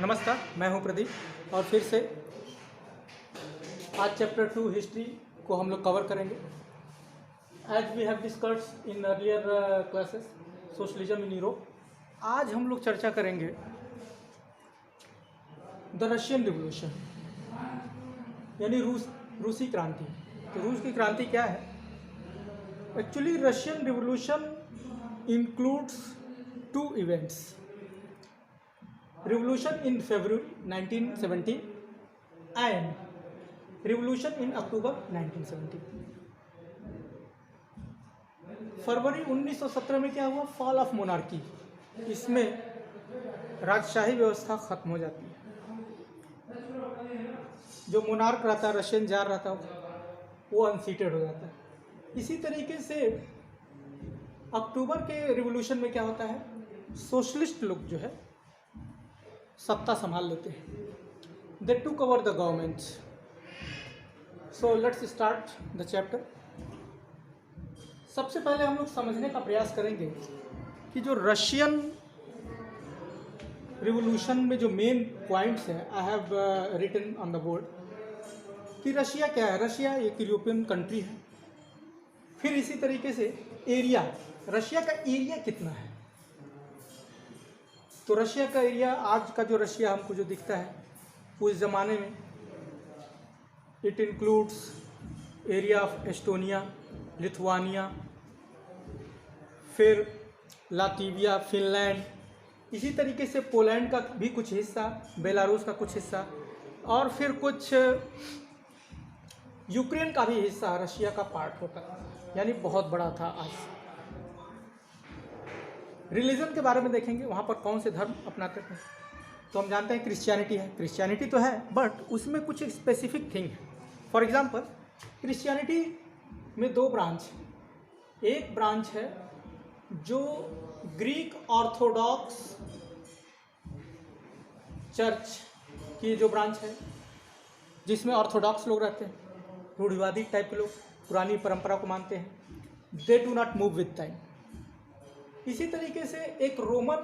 नमस्कार, मैं हूं प्रदीप और फिर से आज चैप्टर 2 हिस्ट्री को हम लोग कवर करेंगे। As we have discussed in earlier classes socialism in Europe, आज हम लोग चर्चा करेंगे द रशियन रिवोल्यूशन यानी रूसी क्रांति। तो रूस की क्रांति क्या है? Actually Russian revolution includes two events, revolution in February 1970 and revolution in October 1970। फरवरी 1917 में क्या हुआ? Fall of monarchy. इसमें राजशाही व्यवस्था खत्म हो जाती है। जो मोनार्क रहता है, रशियन जार रहता है, वो अनसीटेड हो जाता है। इसी तरीके से अक्टूबर के रिवोल्यूशन में क्या होता है? सोशलिस्ट लोग जो है सत्ता संभाल लेते हैं। They took over the government. So let's start the chapter. सबसे पहले हम लोग समझने का प्रयास करेंगे कि जो रशियन रिवोल्यूशन में जो मेन पॉइंट्स हैं, I have written on the board कि रशिया क्या है। रशिया एक यूरोपियन कंट्री है। फिर इसी तरीके से एरिया, रशिया का एरिया कितना है? तो रशिया का एरिया, आज का जो रशिया हमको जो दिखता है, उस ज़माने में it includes area of Estonia, Lithuania, फिर लातविया, फिनलैंड, इसी तरीके से पोलैंड का भी कुछ हिस्सा, बेलारूस का कुछ हिस्सा, और फिर कुछ यूक्रेन का भी हिस्सा रशिया का पार्ट होता है। यानी बहुत बड़ा था। आज रिलीजन के बारे में देखेंगे, वहाँ पर कौन से धर्म अपनाते थे। तो हम जानते हैं क्रिश्चियनिटी है। क्रिश्चियनिटी तो है, बट उसमें कुछ स्पेसिफिक थिंग है। फॉर एग्जांपल, क्रिश्चियनिटी में दो ब्रांच है। एक ब्रांच है जो ग्रीक ऑर्थोडॉक्स चर्च की जो ब्रांच है, जिसमें ऑर्थोडॉक्स लोग रहते हैं, रूढ़िवादी टाइप के लोग, पुरानी परंपरा को मानते हैं। They do not move with time. इसी तरीके से एक रोमन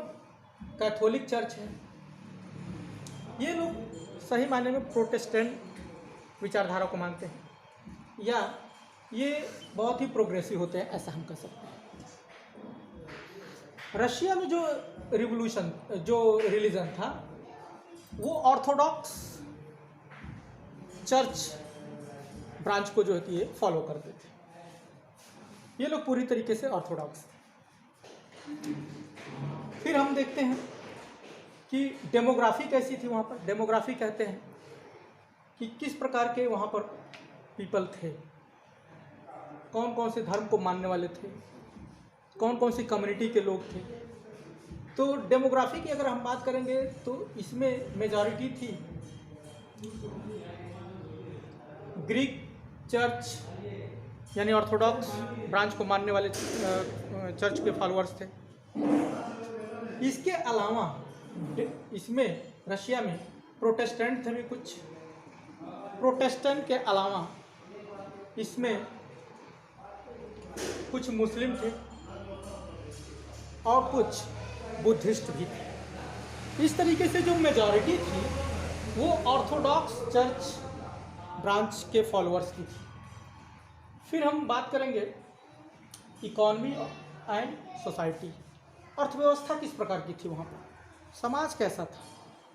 कैथोलिक चर्च है। ये लोग सही मायने में प्रोटेस्टेंट विचारधारा को मानते हैं, या ये बहुत ही प्रोग्रेसिव होते हैं, ऐसा हम कह सकते हैं। रशिया में जो रिवोल्यूशन, जो रिलीजन था, वो ऑर्थोडॉक्स चर्च ब्रांच को जो होती है फॉलो करते थे। ये लोग पूरी तरीके से ऑर्थोडॉक्स। फिर हम देखते हैं कि डेमोग्राफी कैसी थी वहाँ पर। डेमोग्राफी कहते हैं कि किस प्रकार के वहाँ पर पीपल थे, कौन कौन से धर्म को मानने वाले थे, कौन कौन सी कम्युनिटी के लोग थे। तो डेमोग्राफी की अगर हम बात करेंगे तो इसमें मेजॉरिटी थी ग्रीक चर्च, यानी ऑर्थोडॉक्स ब्रांच को मानने वाले चर्च के फॉलोअर्स थे। इसके अलावा इसमें रशिया में प्रोटेस्टेंट थे भी कुछ। प्रोटेस्टेंट के अलावा इसमें कुछ मुस्लिम थे और कुछ बुद्धिस्ट भी थे। इस तरीके से जो मेजॉरिटी थी वो ऑर्थोडॉक्स चर्च ब्रांच के फॉलोअर्स की थी। फिर हम बात करेंगे इकॉनमी एंड सोसाइटी। अर्थव्यवस्था किस प्रकार की थी वहाँ पर, समाज कैसा था।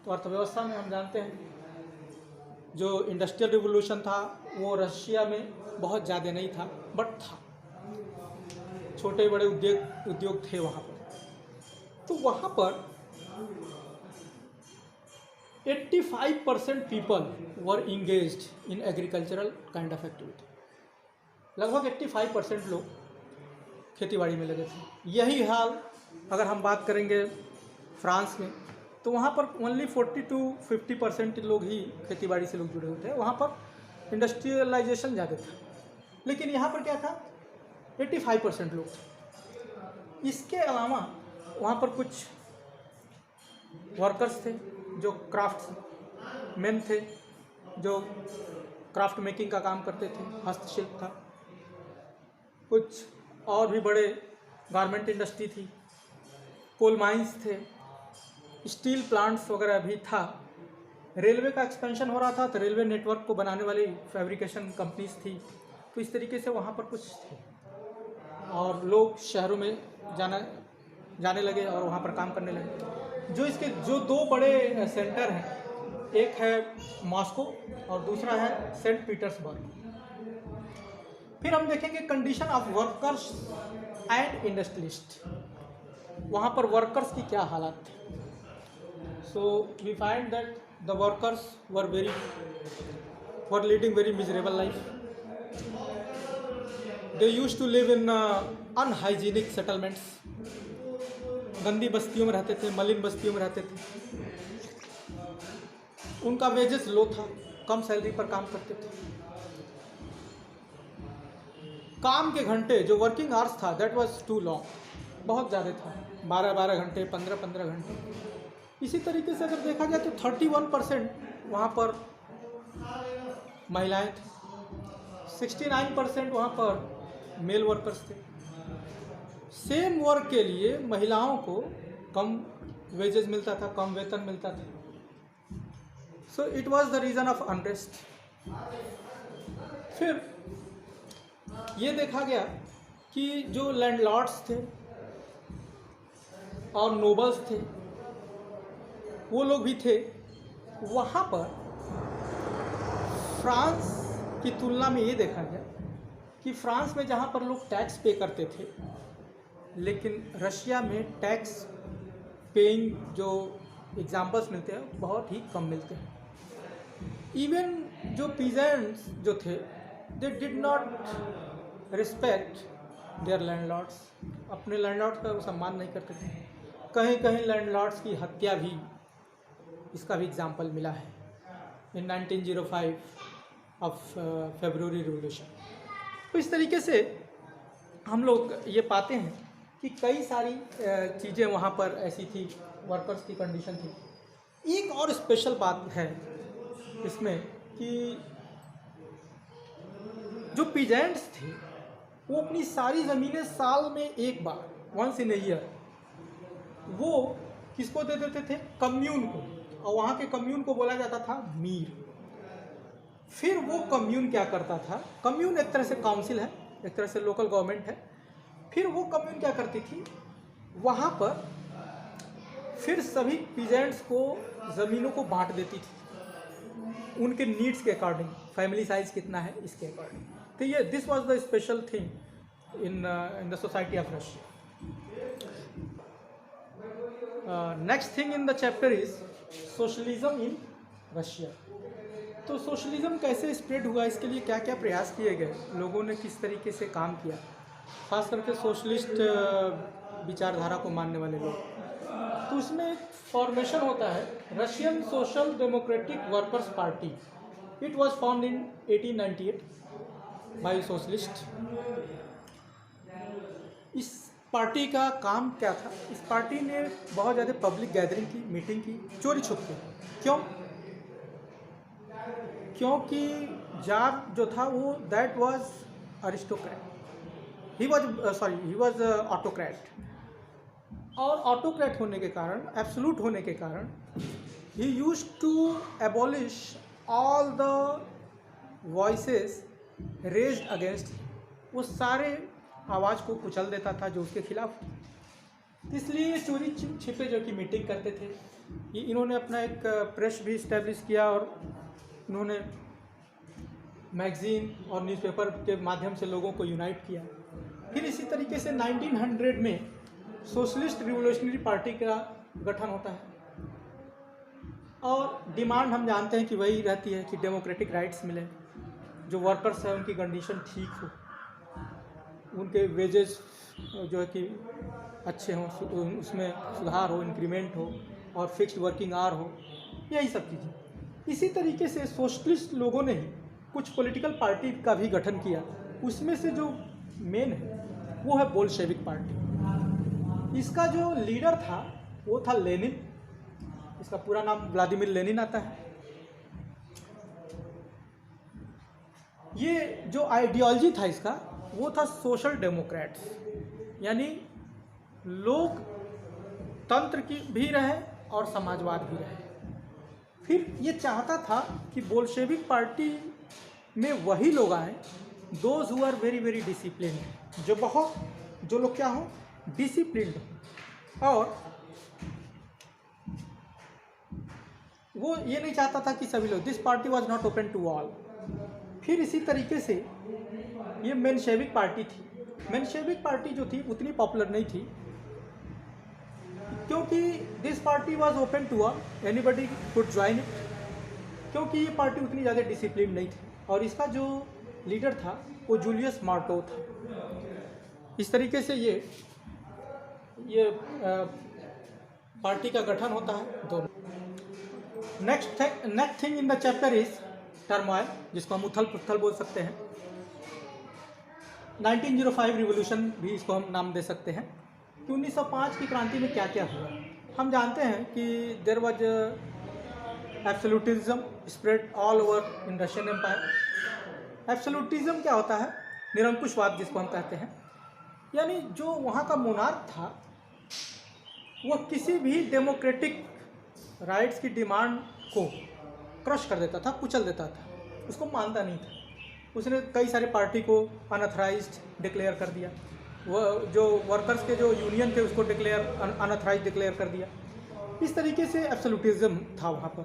तो अर्थव्यवस्था में हम जानते हैं जो इंडस्ट्रियल रिवोल्यूशन था वो रशिया में बहुत ज़्यादा नहीं था, बट था। छोटे बड़े उद्योग थे वहाँ पर। तो वहाँ पर 85% people were engaged in agricultural kind of activity. लगभग 85% लोग खेतीबाड़ी में लगे थे। यही हाल अगर हम बात करेंगे फ्रांस में, तो वहाँ पर ओनली 40 to 50% लोग ही खेतीबाड़ी से लोग जुड़े हुए थे। वहाँ पर इंडस्ट्रियलाइजेशन ज़्यादा था, लेकिन यहाँ पर क्या था, 85% लोग थे। इसके अलावा वहाँ पर कुछ वर्कर्स थे जो क्राफ्ट मैन थे, जो क्राफ्ट मेकिंग का काम करते थे, हस्तशिल्प था। कुछ और भी बड़े गारमेंट इंडस्ट्री थी, कोल माइंस थे। स्टील प्लांट्स वगैरह भी था। रेलवे का एक्सपेंशन हो रहा था, तो रेलवे नेटवर्क को बनाने वाली फैब्रिकेशन कंपनीज थी। तो इस तरीके से वहाँ पर कुछ थे और लोग शहरों में जाने लगे और वहाँ पर काम करने लगे। जो दो बड़े सेंटर हैं, एक है मॉस्को और दूसरा है सेंट पीटर्सबर्ग। फिर हम देखेंगे condition of workers and industrialist. वहाँ पर वर्कर्स की क्या हालत थी। So we find that the workers were leading very miserable life. They used to live in unhygienic settlements. गंदी बस्तियों में रहते थे, मलिन बस्तियों में रहते थे। उनका वेजेस लो था, कम सैलरी पर काम करते थे। काम के घंटे जो वर्किंग आवर्स था दैट वाज टू लॉन्ग, बहुत ज़्यादा था, 12-12 घंटे, 15-15 घंटे। इसी तरीके से अगर देखा जाए तो 31% वहाँ पर महिलाएं थी, 69% वहाँ पर मेल वर्कर्स थे। सेम वर्क के लिए महिलाओं को कम वेजेस मिलता था, कम वेतन मिलता था। So it was the reason of unrest. फिर ये देखा गया कि जो लैंडलॉर्ड्स थे और नोबल्स थे, वो लोग भी थे। वहाँ पर फ्रांस की तुलना में ये देखा गया कि फ्रांस में जहाँ पर लोग टैक्स पे करते थे, लेकिन रशिया में टैक्स पेइंग जो एग्जाम्पल्स मिलते हैं बहुत ही कम मिलते हैं। इवन जो पीजेंट्स जो थे they did not respect there landlords. अपने लैंडलॉर्ड्स का वो सम्मान नहीं करते थे। कहीं कहीं लैंडलॉर्ड्स की हत्या भी, इसका भी एग्जाम्पल मिला है इन 1905 ऑफ फेब्रुअरी रिवोल्यूशन। तो इस तरीके से हम लोग ये पाते हैं कि कई सारी चीज़ें वहाँ पर ऐसी थी, वर्कर्स की कंडीशन थी। एक और स्पेशल बात है इसमें कि जो पीजेंट्स थे वो अपनी सारी ज़मीनें साल में एक बार, वंस इन ए ईयर, वो किसको दे देते थे? कम्यून को। और वहाँ के कम्यून को बोला जाता था मीर। फिर वो कम्यून क्या करता था? कम्यून एक तरह से काउंसिल है, एक तरह से लोकल गवर्नमेंट है। फिर वो कम्यून क्या करती थी? वहाँ पर फिर सभी पीजेंट्स को ज़मीनों को बांट देती थी उनके नीड्स के अकॉर्डिंग, फैमिली साइज कितना है इसके अकॉर्डिंग। तो ये this was the special thing in the society of Russia. Next thing in the chapter is socialism in Russia. तो सोशलिज्म कैसे स्प्रेड हुआ, इसके लिए क्या क्या प्रयास किए गए, लोगों ने किस तरीके से काम किया, खास करके सोशलिस्ट विचारधारा को मानने वाले लोग। तो उसमें एक फॉर्मेशन होता है, Russian Social Democratic Workers Party. It was found in 1898 by socialist. इस पार्टी का काम क्या था? इस पार्टी ने बहुत ज़्यादा पब्लिक गैदरिंग की, मीटिंग की, चोरी छुप के। क्यों? क्योंकि जार जो था वो that was aristocrat, he was autocrat. और ऑटोक्रेट होने के कारण, एब्सोल्यूट होने के कारण, he used to abolish all the voices raised against. वो सारे आवाज़ को कुचल देता था जो उसके खिलाफ। इसलिए ये चोरी छिपे जो कि मीटिंग करते थे। ये इन्होंने अपना एक प्रेस भी इस्टेब्लिश किया और इन्होंने मैगज़ीन और न्यूज़पेपर के माध्यम से लोगों को यूनाइट किया। फिर इसी तरीके से 1900 में सोशलिस्ट रिवोल्यूशनरी पार्टी का गठन होता है और डिमांड हम जानते हैं कि वही रहती है कि डेमोक्रेटिक राइट्स मिले, जो वर्कर्स हैं उनकी कंडीशन ठीक हो, उनके वेजेस जो है कि अच्छे हों, उसमें सुधार हो, इंक्रीमेंट हो और फिक्स्ड वर्किंग आवर हो, यही सब चीज़ें। इसी तरीके से सोशलिस्ट लोगों ने ही कुछ पॉलिटिकल पार्टी का भी गठन किया। उसमें से जो मेन है वो है बोल्शेविक पार्टी। इसका जो लीडर था वो था लेनिन। इसका पूरा नाम व्लादिमीर लेनिन आता है। ये जो आइडियोलॉजी था इसका वो था सोशल डेमोक्रेट्स, यानी लोग तंत्र की भी रहे और समाजवाद भी रहे। फिर ये चाहता था कि बोल्शेविक पार्टी में वही लोग आए, those who are very very discipline, जो लोग क्या हों, डिसिप्लिन्ड हों। और वो ये नहीं चाहता था कि सभी लोग, this party was not open to all. फिर इसी तरीके से ये मेंशेविक पार्टी थी। मेंशेविक पार्टी जो थी उतनी पॉपुलर नहीं थी, क्योंकि this party was open to all, anybody could join it, क्योंकि ये पार्टी उतनी ज़्यादा डिसिप्लिन नहीं थी। और इसका जो लीडर था वो जूलियस मार्टो था। इस तरीके से ये पार्टी का गठन होता है दोनों। Next thing in the chapter is turmoil, जिसको हम उथल पुथल बोल सकते हैं। 1905 रिवोल्यूशन भी इसको हम नाम दे सकते हैं कि 1905 की क्रांति में क्या क्या हुआ। हम जानते हैं कि there was absolutism spread all over in Russian Empire. Absolutism क्या होता है? निरंकुशवाद जिसको हम कहते हैं, यानी जो वहाँ का मोनार्क था वह किसी भी डेमोक्रेटिक राइट्स की डिमांड को क्रश कर देता था, कुचल देता था, उसको मानता नहीं था। उसने कई सारे पार्टी को अनऑथराइज्ड डिक्लेयर कर दिया, वह जो वर्कर्स के जो यूनियन थे उसको अनऑथराइज्ड डिक्लेयर कर दिया। इस तरीके से एब्सोल्यूटिज्म था वहाँ पर।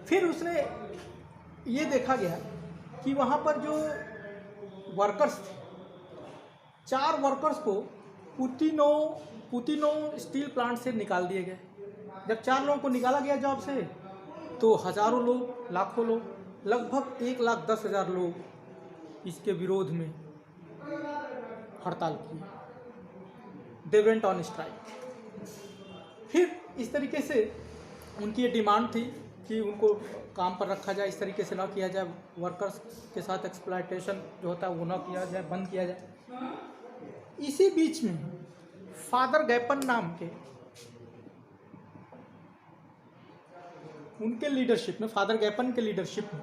फिर उसने ये देखा गया कि वहाँ पर जो वर्कर्स थे, 4 वर्कर्स को पुतिनो स्टील प्लांट से निकाल दिए गए। जब 4 लोगों को निकाला गया जॉब से, तो हज़ारों लोग, लाखों लोग, लगभग 1,10,000 लोग इसके विरोध में हड़ताल की। They went on strike. फिर इस तरीके से उनकी ये डिमांड थी कि उनको काम पर रखा जाए, इस तरीके से ना किया जाए, वर्कर्स के साथ एक्सप्लॉयटेशन जो होता है वो ना किया जाए, बंद किया जाए। इसी बीच में फादर गैपन नाम के उनके लीडरशिप में, फादर गैपन के लीडरशिप में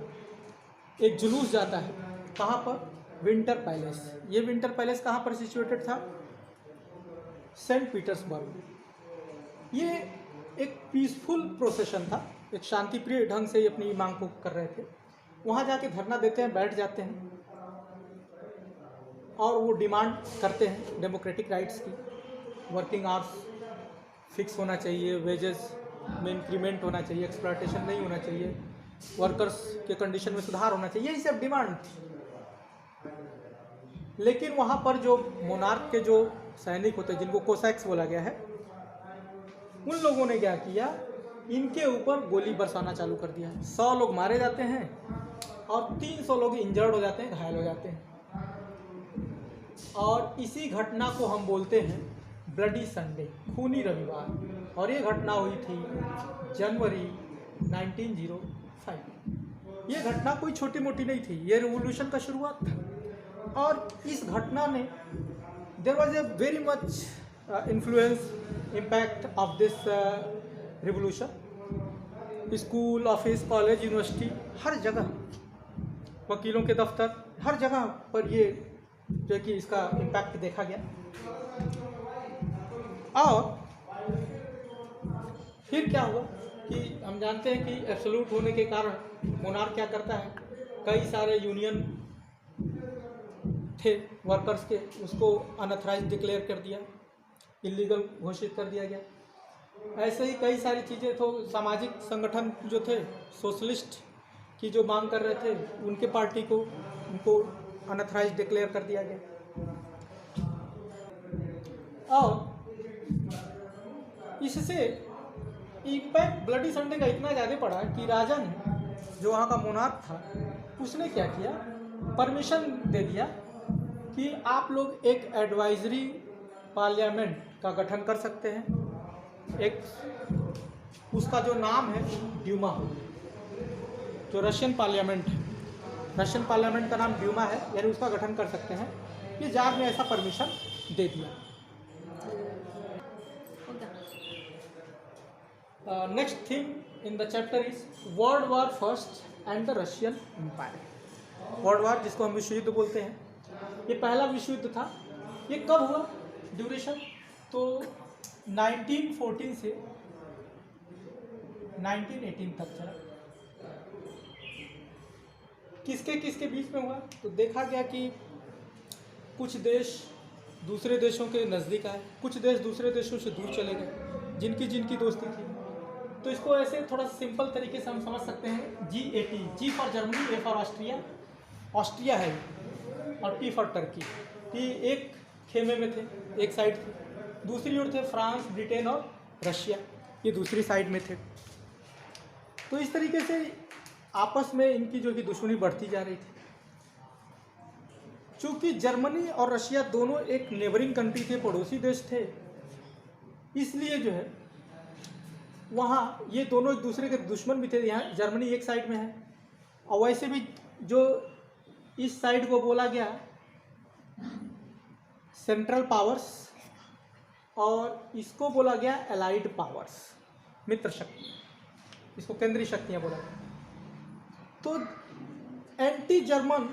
एक जुलूस जाता है। कहाँ पर? Winter Palace. ये विंटर पैलेस कहाँ पर सिचुएटेड था? Saint Petersburg. ये एक पीसफुल प्रोसेशन था, एक शांतिप्रिय ढंग से ये अपनी मांग को कर रहे थे। वहाँ जाके धरना देते हैं, बैठ जाते हैं और वो डिमांड करते हैं डेमोक्रेटिक राइट्स की। वर्किंग आवर्स फिक्स होना चाहिए, वेजेस में इंक्रीमेंट होना चाहिए, एक्सप्लॉयटेशन नहीं होना चाहिए, वर्कर्स के कंडीशन में सुधार होना चाहिए, यही सब डिमांड थी। लेकिन वहाँ पर जो मोनार्क के जो सैनिक होते हैं, जिनको कोसैक्स बोला गया है, उन लोगों ने क्या किया, इनके ऊपर गोली बरसाना चालू कर दिया। 100 लोग मारे जाते हैं और 300 लोग इंजर्ड हो जाते हैं, घायल हो जाते हैं। और इसी घटना को हम बोलते हैं ब्लडी संडे, खूनी रविवार। और ये घटना हुई थी जनवरी 1905। ये घटना कोई छोटी मोटी नहीं थी, ये रिवोल्यूशन का शुरुआत था। और इस घटना ने, there was a very much influence impact of this revolution. School, office, college, university, हर जगह, वकीलों के दफ्तर, हर जगह पर ये जो कि इसका इम्पैक्ट देखा गया। और फिर क्या हुआ कि हम जानते हैं कि एब्सोल्यूट होने के कारण मोनार्क क्या करता है, कई सारे यूनियन थे वर्कर्स के, उसको अनऑथराइज्ड डिक्लेयर कर दिया, इलीगल घोषित कर दिया गया। ऐसे ही कई सारी चीज़ें तो सामाजिक संगठन जो थे, सोशलिस्ट की जो मांग कर रहे थे, उनके पार्टी को, उनको अनऑथराइज्ड डिक्लेयर कर दिया गया। और इससे इम्पैक्ट ब्लडी संडे का इतना ज़्यादा पड़ा कि राजा ने, जो वहाँ का मोनार्क था, उसने क्या किया, परमिशन दे दिया कि आप लोग एक एडवाइजरी पार्लियामेंट का गठन कर सकते हैं। एक उसका जो नाम है ड्यूमा, जो रशियन पार्लियामेंट है, रशियन पार्लियामेंट का नाम ड्यूमा है, यानी उसका गठन कर सकते हैं। ये जार ने ऐसा परमिशन दे दिया। Next thing in the chapter is World War First and the Russian Empire. World War जिसको हम विश्व युद्ध बोलते हैं, ये पहला विश्व युद्ध था। ये कब हुआ, ड्यूरेशन तो 1914 से 1918 तक चला। किसके किसके बीच में हुआ? तो देखा गया कि कुछ देश दूसरे देशों के नज़दीक आए, कुछ देश दूसरे देशों से दूर चले गए, जिनकी जिनकी दोस्ती थी। तो इसको ऐसे थोड़ा सिंपल तरीके से हम समझ सकते हैं, G80, G for Germany, A for Austria, Austria है, और टी फॉर टर्की। कि एक खेमे में थे, एक साइड थे, दूसरी ओर थे फ्रांस, ब्रिटेन और रशिया, ये दूसरी साइड में थे। तो इस तरीके से आपस में इनकी जो कि दुश्मनी बढ़ती जा रही थी। चूँकि जर्मनी और रशिया दोनों एक नेबरिंग कंट्री थे, पड़ोसी देश थे, इसलिए जो है वहाँ ये दोनों एक दूसरे के दुश्मन भी थे। यहाँ जर्मनी एक साइड में है, और वैसे भी जो इस साइड को बोला गया सेंट्रल पावर्स, और इसको बोला गया एलाइड पावर्स, मित्र शक्ति, इसको केंद्रीय शक्तियाँ बोला गया। तो एंटी जर्मन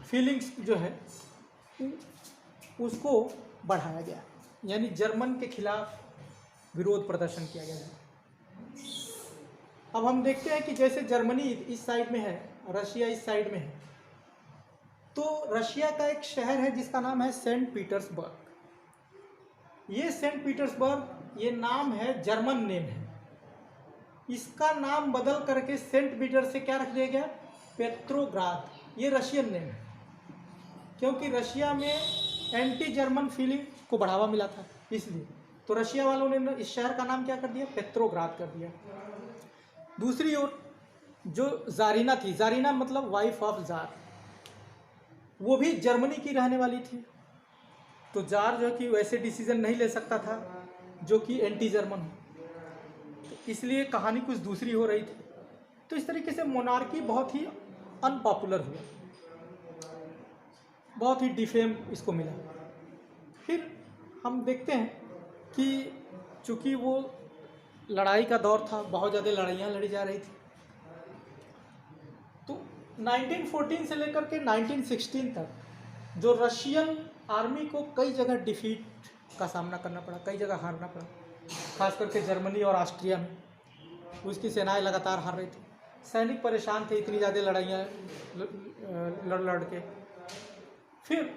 फीलिंग्स जो है उसको बढ़ाया गया, यानी जर्मन के खिलाफ विरोध प्रदर्शन किया गया है। अब हम देखते हैं कि जैसे जर्मनी इस साइड में है, रशिया इस साइड में है, तो रशिया का एक शहर है जिसका नाम है सेंट पीटर्सबर्ग। ये सेंट पीटर्सबर्ग ये नाम है, जर्मन नेम है, इसका नाम बदल करके सेंट पीटर से क्या रख दिया गया, पेट्रोग्राद। ये रशियन नेम है, क्योंकि रशिया में एंटी जर्मन फीलिंग को बढ़ावा मिला था, इसलिए तो रशिया वालों ने इस शहर का नाम क्या कर दिया, पेट्रोग्राद कर दिया। दूसरी ओर जो जारीना थी, जारीना मतलब वाइफ ऑफ जार, वो भी जर्मनी की रहने वाली थी। तो जार जो कि वैसे डिसीजन नहीं ले सकता था जो कि एंटी जर्मन हो, तो इसलिए कहानी कुछ दूसरी हो रही थी। तो इस तरीके से मोनार्की बहुत ही अनपॉपुलर हुआ, बहुत ही डिफेम इसको मिला। फिर हम देखते हैं कि चूँकि वो लड़ाई का दौर था, बहुत ज़्यादा लड़ाइयाँ लड़ी जा रही थी, तो 1914 से लेकर के 1916 तक जो रशियन आर्मी को कई जगह डिफीट का सामना करना पड़ा, कई जगह हारना पड़ा, खास करके जर्मनी और ऑस्ट्रिया में उसकी सेनाएं लगातार हार रही थी। सैनिक परेशान थे, इतनी ज़्यादा लड़ाइयाँ लड़ के। फिर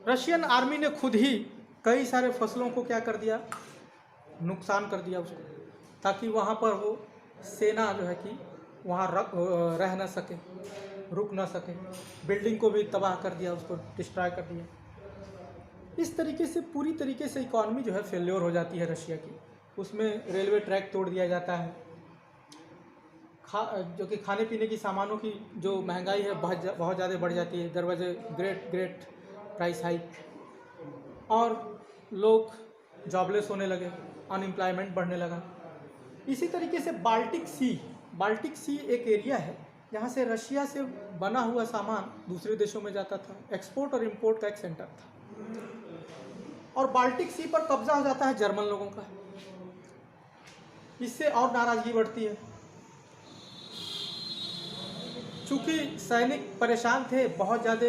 रशियन आर्मी ने खुद ही कई सारे फसलों को क्या कर दिया, नुकसान कर दिया उसको, ताकि वहाँ पर वो सेना जो है कि वहाँ रह ना सके, रुक ना सके। बिल्डिंग को भी तबाह कर दिया, उसको डिस्ट्रॉय कर दिया। इस तरीके से पूरी तरीके से इकॉनमी जो है फेल्योर हो जाती है रशिया की। उसमें रेलवे ट्रैक तोड़ दिया जाता है, जो कि खाने पीने की सामानों की जो महंगाई है बहुत ज़्यादा बढ़ जाती है। दरवाजे ग्रेट प्राइस हाइक, और लोग जॉबलेस होने लगे, अनएम्प्लॉयमेंट बढ़ने लगा। इसी तरीके से बाल्टिक सी एक एरिया है जहाँ से रशिया से बना हुआ सामान दूसरे देशों में जाता था, एक्सपोर्ट और इंपोर्ट का एक सेंटर था। और बाल्टिक सी पर कब्जा हो जाता है जर्मन लोगों का, इससे और नाराजगी बढ़ती है। चूँकि सैनिक परेशान थे, बहुत ज़्यादा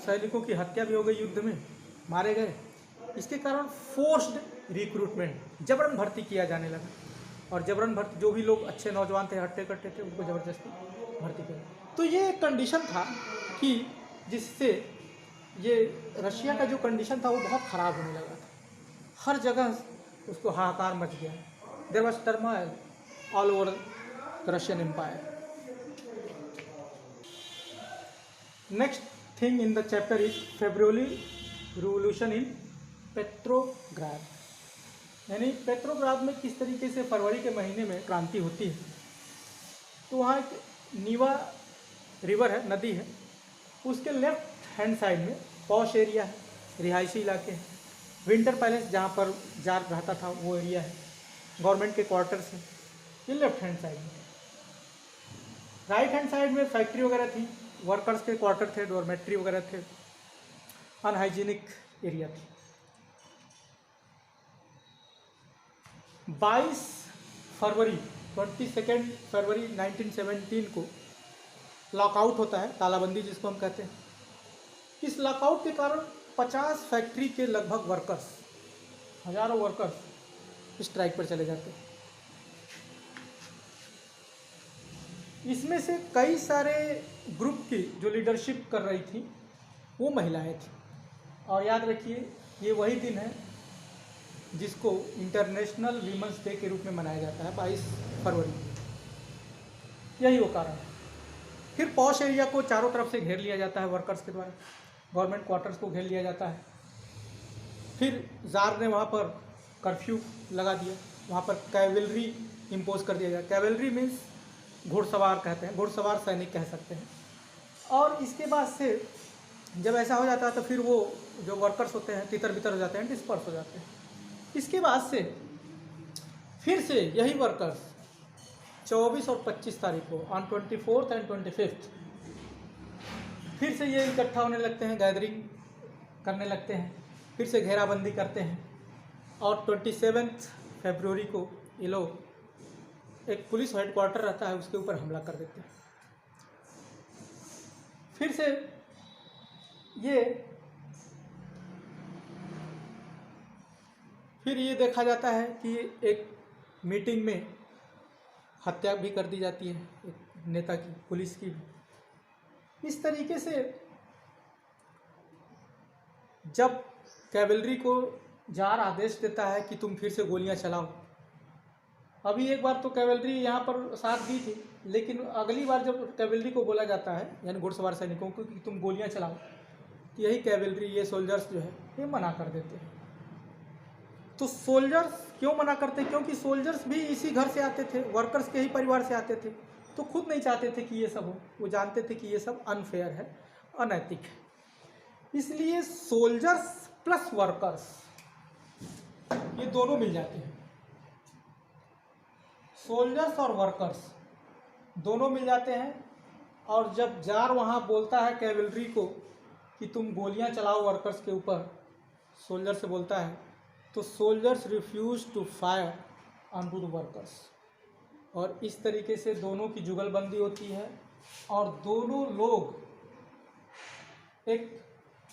सैनिकों की हत्या भी हो गई, युद्ध में मारे गए। इसके कारण फोर्स्ड रिक्रूटमेंट, जबरन भर्ती किया जाने लगा, और जबरन भर्ती, जो भी लोग अच्छे नौजवान थे, हट्टे कट्टे थे, उनको ज़बरदस्ती भर्ती किया। तो ये एक कंडीशन था कि जिससे ये रशिया का जो कंडीशन था वो बहुत ख़राब होने लगा था। हर जगह उसको हाहाकार मच गया। There was turmoil all over the Russian Empire. Next thing in the chapter is February revolution in Petrograd, यानी पेट्रोग्राद में किस तरीके से फरवरी के महीने में क्रांति होती है। तो वहाँ एक नीवा रिवर है, नदी है, उसके लेफ्ट हैंड साइड में पॉश एरिया है, रिहायशी इलाके हैं, विंटर पैलेस जहाँ पर जार रहता था वो एरिया है, गवर्नमेंट के क्वार्टर्स हैं, ये लेफ्ट हैंड साइड में। राइट हैंड साइड में फैक्ट्री वगैरह थी, वर्कर्स के क्वार्टर थे, डॉर्मेट्री वगैरह थे, अनहाइजीनिक एरिया थी। 22 फरवरी 22 फरवरी 1917 को लॉकआउट होता है, तालाबंदी जिसको हम कहते हैं। इस लॉकआउट के कारण 50 फैक्ट्री के लगभग वर्कर्स, हजारों वर्कर्स स्ट्राइक पर चले जाते हैं। इसमें से कई सारे ग्रुप की जो लीडरशिप कर रही थी वो महिलाएं थी। और याद रखिए ये वही दिन है जिसको इंटरनेशनल वीमेंस डे के रूप में मनाया जाता है, 22 फरवरी। यही वो कारण है। फिर पॉश एरिया को चारों तरफ से घेर लिया जाता है वर्कर्स के द्वारा, गवर्नमेंट क्वार्टर्स को घेर लिया जाता है। फिर ज़ार ने वहाँ पर कर्फ्यू लगा दिया, वहाँ पर कैवेलरी इम्पोज कर दिया गया। कैवेलरी मीन्स घुड़सवार कहते हैं, घुड़सवार सैनिक कह सकते हैं। और इसके बाद से जब ऐसा हो जाता है तो फिर वो जो वर्कर्स होते हैं तितर बितर हो जाते हैं, डिस्पर्स हो जाते हैं। इसके बाद से फिर से यही वर्कर्स 24 और 25 तारीख को ऑन 24th एंड 25th फिर से ये इकट्ठा होने लगते हैं, गैदरिंग करने लगते हैं, फिर से घेराबंदी करते हैं। और 27 फरवरी को ये लोग एक पुलिस हेडक्वार्टर रहता है उसके ऊपर हमला कर देते हैं। फिर से ये देखा जाता है कि एक मीटिंग में हत्या भी कर दी जाती है एक नेता की, पुलिस की भी। इस तरीके से जब कैवेलरी को जार आदेश देता है कि तुम फिर से गोलियां चलाओ, अभी एक बार तो कैवेलरी यहाँ पर साथ दी थी, लेकिन अगली बार जब कैवेलरी को बोला जाता है यानी घुड़सवार सैनिकों को कि तुम गोलियां चलाओ, तो यही कैवेलरी, ये सोल्जर्स जो है ये मना कर देते हैं। तो सोल्जर्स क्यों मना करते? क्योंकि सोल्जर्स भी इसी घर से आते थे, वर्कर्स के ही परिवार से आते थे, तो खुद नहीं चाहते थे कि ये सब हो। वो जानते थे कि ये सब अनफेयर है, अनैतिक है। इसलिए सोल्जर्स प्लस वर्कर्स ये दोनों मिल जाते हैं। सोल्जर्स और वर्कर्स दोनों मिल जाते हैं। और जब जार वहाँ बोलता है कैवेलरी को कि तुम गोलियां चलाओ वर्कर्स के ऊपर, सोल्जर से बोलता है, तो soldiers refuse to fire on to the workers. और इस तरीके से दोनों की जुगलबंदी होती है और दोनों लोग एक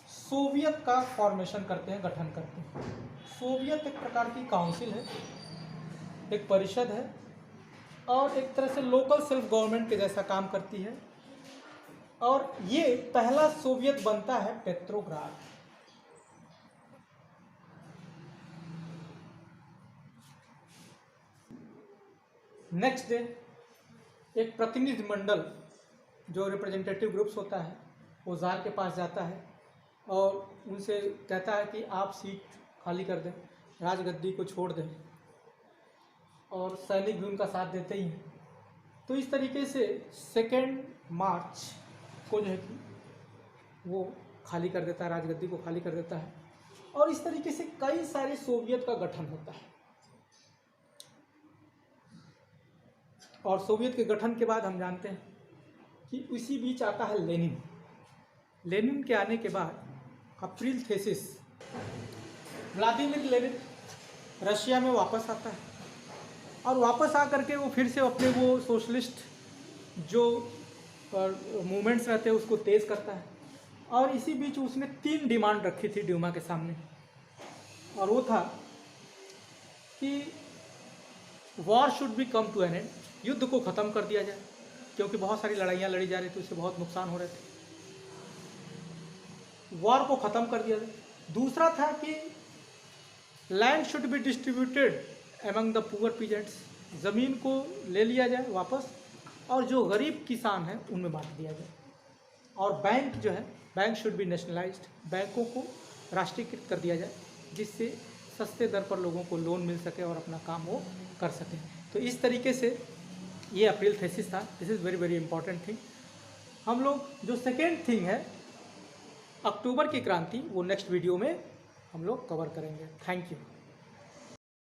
सोवियत का फॉर्मेशन करते हैं, गठन करते हैं। सोवियत एक प्रकार की काउंसिल है, एक परिषद है और एक तरह से लोकल सेल्फ गवर्नमेंट के जैसा काम करती है। और ये पहला सोवियत बनता है पेट्रोग्राड। नेक्स्ट डे एक प्रतिनिधि मंडल जो रिप्रेजेंटेटिव ग्रुप्स होता है वो जार के पास जाता है और उनसे कहता है कि आप सीट खाली कर दें, राजगद्दी को छोड़ दें। और सैनिक भी उनका साथ देते ही हैं। तो इस तरीके से 2 मार्च को जो है कि वो खाली कर देता है, राजगद्दी को खाली कर देता है। और इस तरीके से कई सारे सोवियत का गठन होता है। और सोवियत के गठन के बाद हम जानते हैं कि इसी बीच आता है लेनिन। लेनिन के आने के बाद April thesis, Vladimir Lenin Russia में वापस आता है और वापस आकर के वो फिर से अपने वो सोशलिस्ट जो मूवमेंट्स रहते हैं उसको तेज़ करता है। और इसी बीच उसने 3 डिमांड रखी थी ड्यूमा के सामने, और वो था कि war should be come to an end, युद्ध को ख़त्म कर दिया जाए क्योंकि बहुत सारी लड़ाइयाँ लड़ी जा रही थी, उससे बहुत नुकसान हो रहे थे। वॉर को ख़त्म कर दिया जाए। दूसरा था कि land should be distributed among the poor peasants, ज़मीन को ले लिया जाए वापस और जो गरीब किसान हैं उनमें बांट दिया जाए। और बैंक जो है, बैंक शुड बी नेशनलाइज्ड, बैंकों को राष्ट्रीयकृत कर दिया जाए जिससे सस्ते दर पर लोगों को लोन मिल सके और अपना काम वो कर सकें। तो इस तरीके से ये अप्रिल थेसिस था। This is very very important thing. हम लोग जो सेकेंड थिंग है अक्टूबर की क्रांति, वो नेक्स्ट वीडियो में हम लोग कवर करेंगे। Thank you.